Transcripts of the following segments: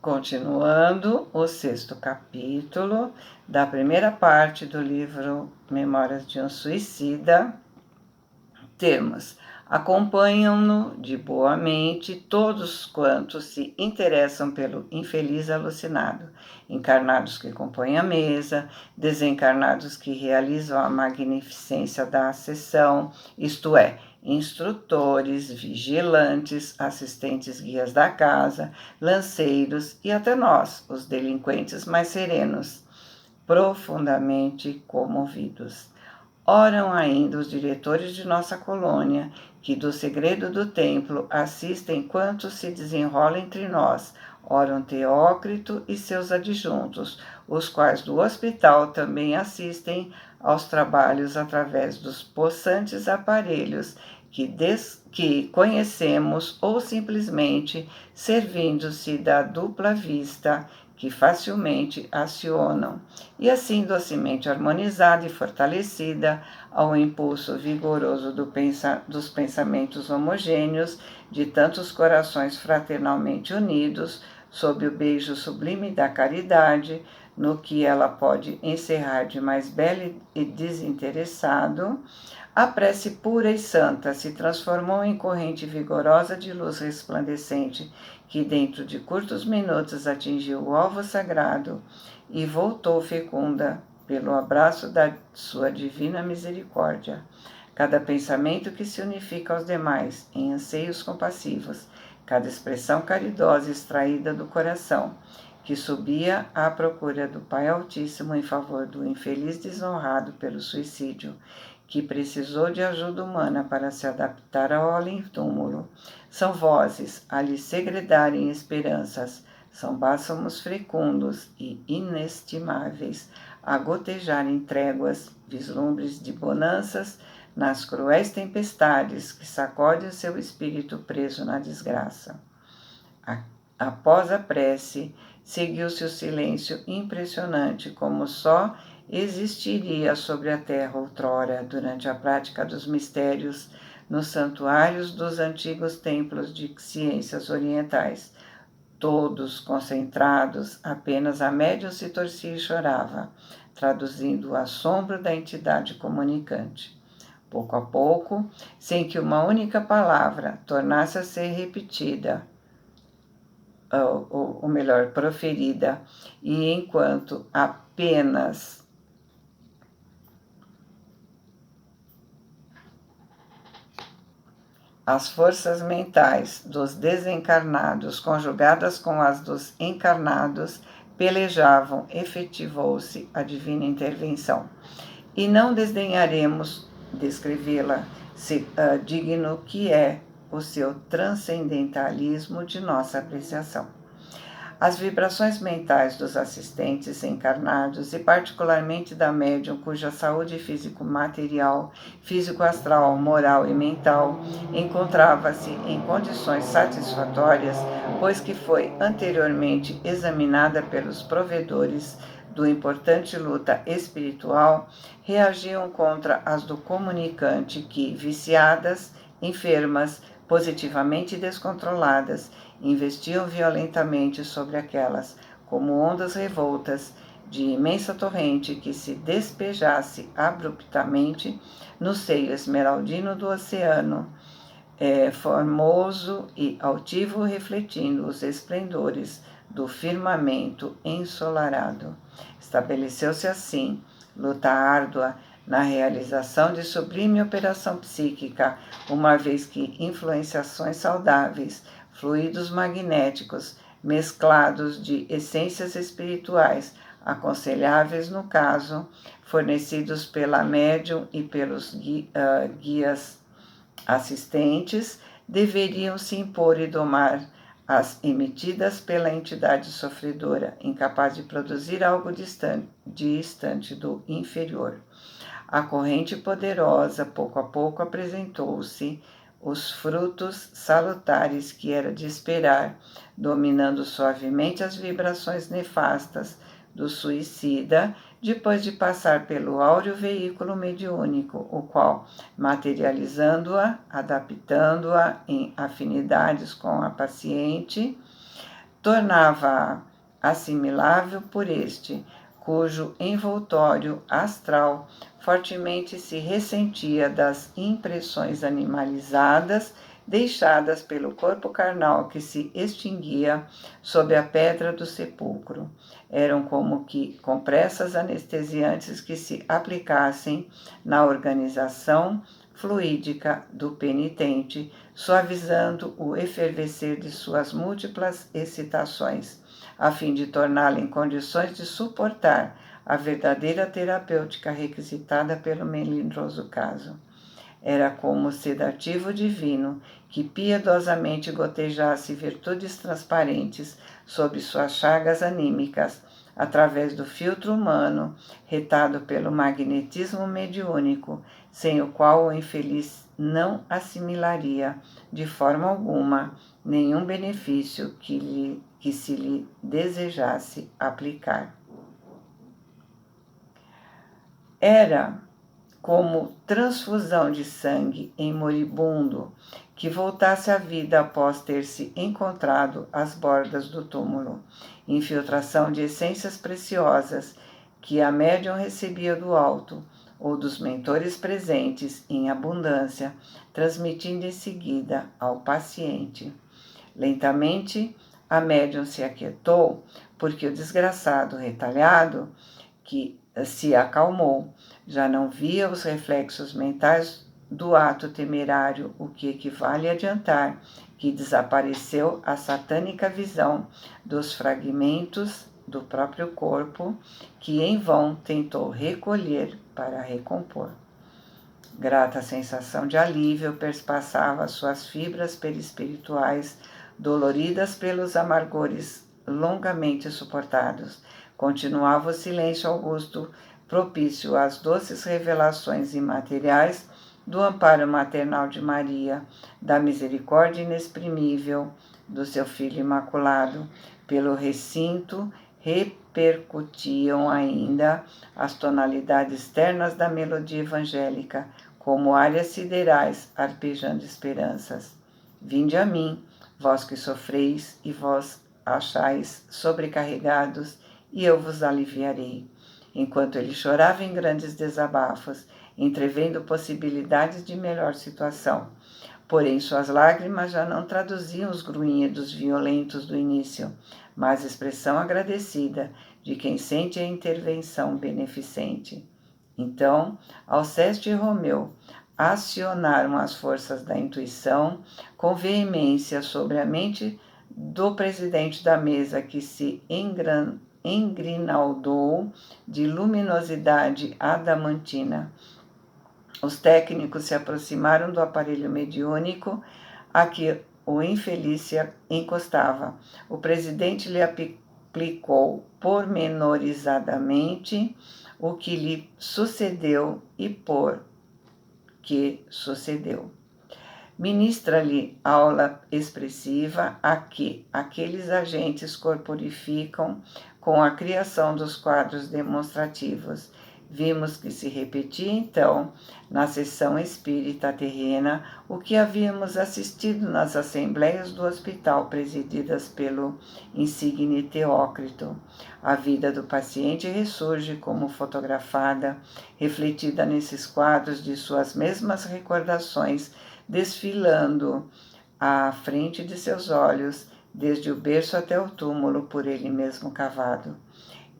Continuando o 6º capítulo da primeira parte do livro Memórias de um Suicida, temos: acompanham-no de boa mente todos quantos se interessam pelo infeliz alucinado, encarnados que compõem a mesa, desencarnados que realizam a magnificência da sessão, isto é, instrutores, vigilantes, assistentes guias da casa, lanceiros e até nós, os delinquentes mais serenos, profundamente comovidos. Oram ainda os diretores de nossa colônia, que do segredo do templo assistem quanto se desenrola entre nós. Oram Teócrito e seus adjuntos, os quais do hospital também assistem aos trabalhos através dos possantes aparelhos que conhecemos ou simplesmente servindo-se da dupla vista que facilmente acionam, e assim docemente harmonizada e fortalecida ao impulso vigoroso dos pensamentos homogêneos de tantos corações fraternalmente unidos, sob o beijo sublime da caridade, no que ela pode encerrar de mais belo e desinteressado, a prece pura e santa se transformou em corrente vigorosa de luz resplandecente, que dentro de curtos minutos atingiu o alvo sagrado e voltou fecunda pelo abraço da sua divina misericórdia. Cada pensamento que se unifica aos demais em anseios compassivos, cada expressão caridosa extraída do coração, que subia à procura do Pai Altíssimo em favor do infeliz desonrado pelo suicídio, que precisou de ajuda humana para se adaptar ao além-túmulo. São vozes a lhe segredarem esperanças, são bálsamos fecundos e inestimáveis a gotejarem tréguas, vislumbres de bonanças nas cruéis tempestades que sacodem o seu espírito preso na desgraça. Após a prece, seguiu-se o silêncio impressionante, como só existiria sobre a terra outrora, durante a prática dos mistérios, nos santuários dos antigos templos de ciências orientais. Todos concentrados, apenas a médium se torcia e chorava, traduzindo o assombro da entidade comunicante. Pouco a pouco, sem que uma única palavra tornasse a ser repetida, ou melhor, proferida, e enquanto apenas as forças mentais dos desencarnados, conjugadas com as dos encarnados, pelejavam, efetivou-se a divina intervenção. E não desdenharemos descrevê-la, digno que é o seu transcendentalismo de nossa apreciação. As vibrações mentais dos assistentes encarnados, e particularmente da médium cuja saúde físico-material, físico-astral, moral e mental encontrava-se em condições satisfatórias, pois que foi anteriormente examinada pelos provedores do importante luta espiritual, reagiam contra as do comunicante que, viciadas, enfermas, positivamente descontroladas, investiam violentamente sobre aquelas, como ondas revoltas de imensa torrente que se despejasse abruptamente no seio esmeraldino do oceano, formoso e altivo, refletindo os esplendores do firmamento ensolarado. Estabeleceu-se assim luta árdua na realização de sublime operação psíquica, uma vez que influenciações saudáveis, fluidos magnéticos, mesclados de essências espirituais, aconselháveis no caso, fornecidos pela médium e pelos guias assistentes, deveriam se impor e domar as emitidas pela entidade sofredora, incapaz de produzir algo distante do inferior. A corrente poderosa, pouco a pouco, apresentou-se os frutos salutares que era de esperar, dominando suavemente as vibrações nefastas do suicida, depois de passar pelo áureo veículo mediúnico, o qual, materializando-a, adaptando-a em afinidades com a paciente, tornava-a assimilável por este, cujo envoltório astral fortemente se ressentia das impressões animalizadas deixadas pelo corpo carnal que se extinguia sob a pedra do sepulcro. Eram como que compressas anestesiantes que se aplicassem na organização fluídica do penitente, suavizando o efervescer de suas múltiplas excitações, a fim de torná-lo em condições de suportar a verdadeira terapêutica requisitada pelo melindroso caso. Era como o sedativo divino que piedosamente gotejasse virtudes transparentes sobre suas chagas anímicas, através do filtro humano, retado pelo magnetismo mediúnico, sem o qual o infeliz não assimilaria, de forma alguma, nenhum benefício que se lhe desejasse aplicar. Era como transfusão de sangue em moribundo que voltasse à vida após ter se encontrado às bordas do túmulo, infiltração de essências preciosas que a médium recebia do alto ou dos mentores presentes em abundância, transmitindo em seguida ao paciente. Lentamente, a médium se aquietou, porque o desgraçado retalhado, que se acalmou, já não via os reflexos mentais do ato temerário, o que equivale a adiantar que desapareceu a satânica visão dos fragmentos do próprio corpo, que em vão tentou recolher para recompor. Grata sensação de alívio perspassava suas fibras perispirituais, doloridas pelos amargores longamente suportados. Continuava o silêncio augusto, propício às doces revelações imateriais do amparo maternal de Maria, da misericórdia inexprimível do seu Filho Imaculado. Pelo recinto repercutiam ainda as tonalidades ternas da melodia evangélica, como áreas siderais arpejando esperanças. Vinde a mim, vós que sofreis e vós achais sobrecarregados, e eu vos aliviarei. Enquanto ele chorava em grandes desabafos, entrevendo possibilidades de melhor situação. Porém, suas lágrimas já não traduziam os grunhidos violentos do início, mas expressão agradecida de quem sente a intervenção beneficente. Então, Alceste e Romeu acionaram as forças da intuição com veemência sobre a mente do presidente da mesa, que se engrinaldou de luminosidade adamantina. Os técnicos se aproximaram do aparelho mediúnico a que o infeliz se encostava. O presidente lhe aplicou pormenorizadamente o que lhe sucedeu e por que sucedeu. Ministra-lhe aula expressiva a que aqueles agentes corporificam com a criação dos quadros demonstrativos. Vimos que se repetia, então, na sessão espírita terrena, o que havíamos assistido nas assembleias do hospital presididas pelo insigne Teócrito. A vida do paciente ressurge como fotografada, refletida nesses quadros de suas mesmas recordações, desfilando à frente de seus olhos, desde o berço até o túmulo por ele mesmo cavado.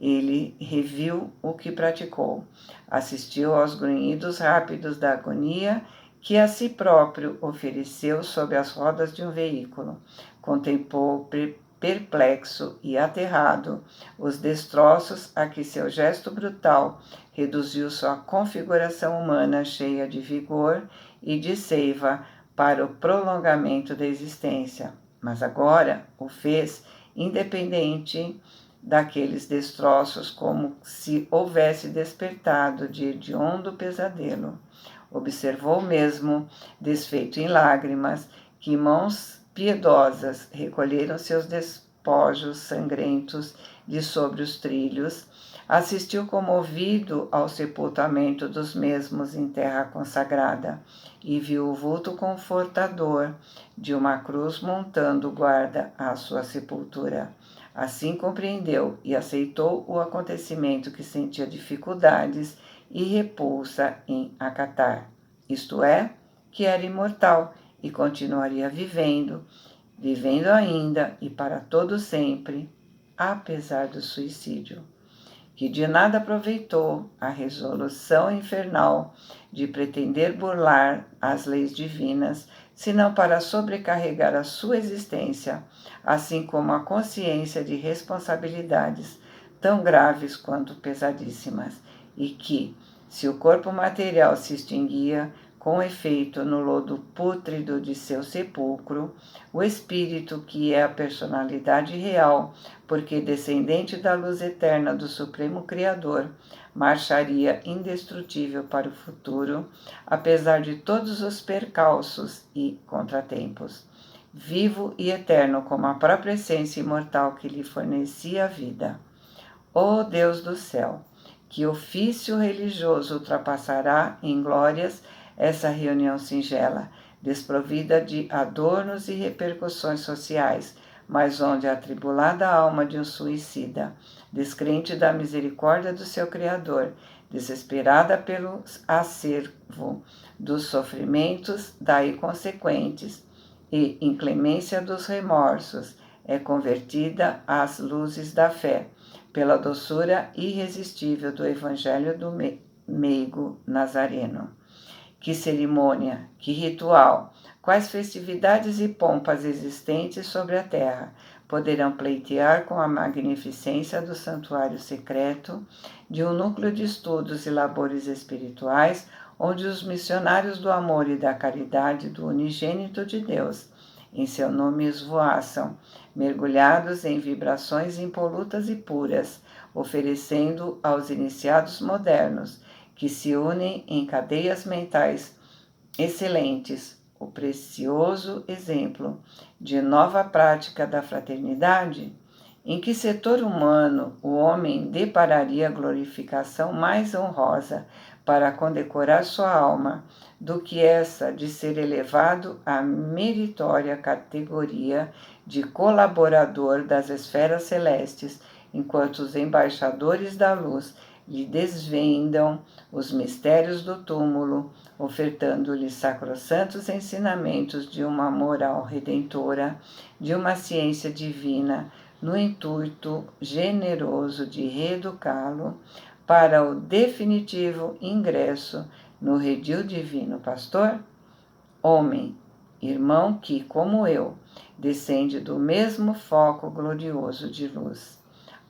Ele reviu o que praticou, assistiu aos grunhidos rápidos da agonia que a si próprio ofereceu sob as rodas de um veículo, contemplou perplexo e aterrado os destroços a que seu gesto brutal reduziu sua configuração humana cheia de vigor e de seiva para o prolongamento da existência, mas agora o fez independente daqueles destroços, como se houvesse despertado de hediondo pesadelo. Observou mesmo, desfeito em lágrimas, que mãos piedosas recolheram seus despojos sangrentos de sobre os trilhos, assistiu comovido ao sepultamento dos mesmos em terra consagrada e viu o vulto confortador de uma cruz montando guarda à sua sepultura. Assim compreendeu e aceitou o acontecimento que sentia dificuldades e repulsa em acatar, isto é, que era imortal e continuaria vivendo ainda e para todo sempre, apesar do suicídio, que de nada aproveitou a resolução infernal de pretender burlar as leis divinas, senão para sobrecarregar a sua existência, assim como a consciência de responsabilidades tão graves quanto pesadíssimas, e que, se o corpo material se extinguia, com efeito no lodo pútrido de seu sepulcro, o espírito, que é a personalidade real, porque descendente da luz eterna do Supremo Criador, marcharia indestrutível para o futuro, apesar de todos os percalços e contratempos, vivo e eterno como a própria essência imortal que lhe fornecia a vida. Ó Deus do céu, que ofício religioso ultrapassará em glórias essa reunião singela, desprovida de adornos e repercussões sociais, mas onde a atribulada alma de um suicida, descrente da misericórdia do seu Criador, desesperada pelo acervo dos sofrimentos daí consequentes e inclemência dos remorsos, é convertida às luzes da fé, pela doçura irresistível do Evangelho do meigo nazareno. Que cerimônia, que ritual, quais festividades e pompas existentes sobre a terra poderão pleitear com a magnificência do santuário secreto de um núcleo de estudos e labores espirituais, onde os missionários do amor e da caridade do unigênito de Deus, em seu nome esvoaçam, mergulhados em vibrações impolutas e puras, oferecendo aos iniciados modernos, que se unem em cadeias mentais excelentes, o precioso exemplo de nova prática da fraternidade. Em que setor humano o homem depararia a glorificação mais honrosa para condecorar sua alma do que essa de ser elevado à meritória categoria de colaborador das esferas celestes, enquanto os embaixadores da luz lhe desvendam os mistérios do túmulo, ofertando-lhe sacrossantos ensinamentos de uma moral redentora, de uma ciência divina, no intuito generoso de reeducá-lo para o definitivo ingresso no redil divino. Pastor, homem, irmão que, como eu, descende do mesmo foco glorioso de luz,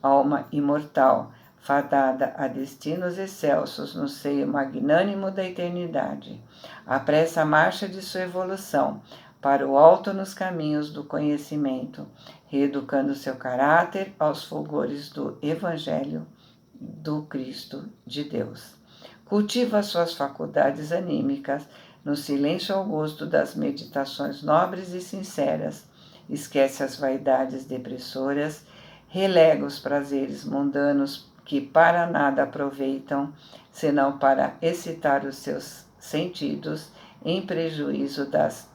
alma imortal, fadada a destinos excelsos no seio magnânimo da eternidade, apressa a marcha de sua evolução para o alto nos caminhos do conhecimento, reeducando seu caráter aos fulgores do Evangelho do Cristo de Deus. Cultiva suas faculdades anímicas no silêncio augusto das meditações nobres e sinceras, esquece as vaidades depressoras, relega os prazeres mundanos que para nada aproveitam, senão para excitar os seus sentidos em prejuízo das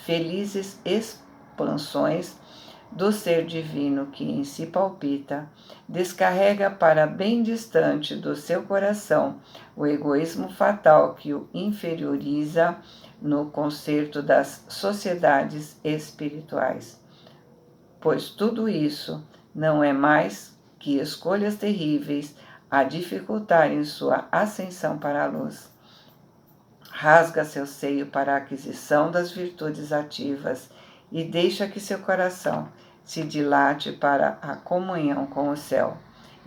felizes expansões do ser divino que em si palpita, descarrega para bem distante do seu coração o egoísmo fatal que o inferioriza no concerto das sociedades espirituais. Pois tudo isso não é mais que escolhas terríveis a dificultarem sua ascensão para a luz. Rasga seu seio para a aquisição das virtudes ativas e deixa que seu coração se dilate para a comunhão com o céu.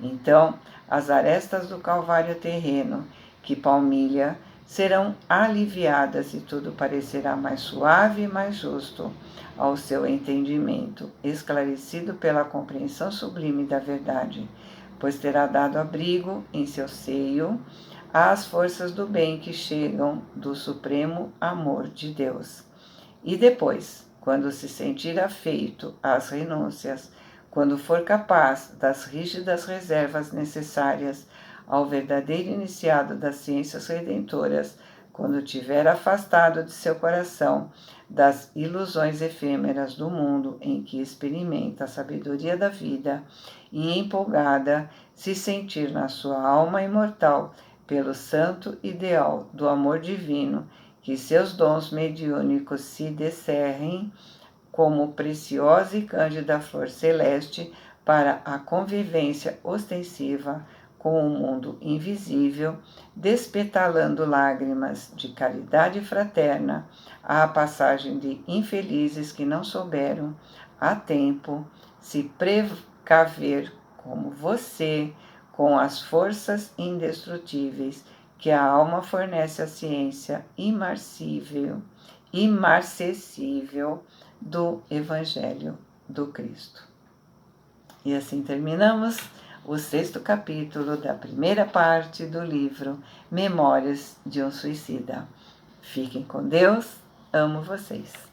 Então, as arestas do calvário terreno, que palmilha, serão aliviadas e tudo parecerá mais suave e mais justo ao seu entendimento, esclarecido pela compreensão sublime da verdade, pois terá dado abrigo em seu seio às forças do bem que chegam do supremo amor de Deus. E depois, quando se sentir afeito às renúncias, quando for capaz das rígidas reservas necessárias ao verdadeiro iniciado das ciências redentoras, quando tiver afastado de seu coração das ilusões efêmeras do mundo em que experimenta a sabedoria da vida e empolgada se sentir na sua alma imortal pelo santo ideal do amor divino, que seus dons mediúnicos se descerrem como preciosa e cândida flor celeste para a convivência ostensiva com o mundo invisível, despetalando lágrimas de caridade fraterna à passagem de infelizes que não souberam, a tempo, se precaver como você, com as forças indestrutíveis que a alma fornece à ciência imarcessível do Evangelho do Cristo. E assim terminamos o 6º capítulo da primeira parte do livro Memórias de um Suicida. Fiquem com Deus, amo vocês.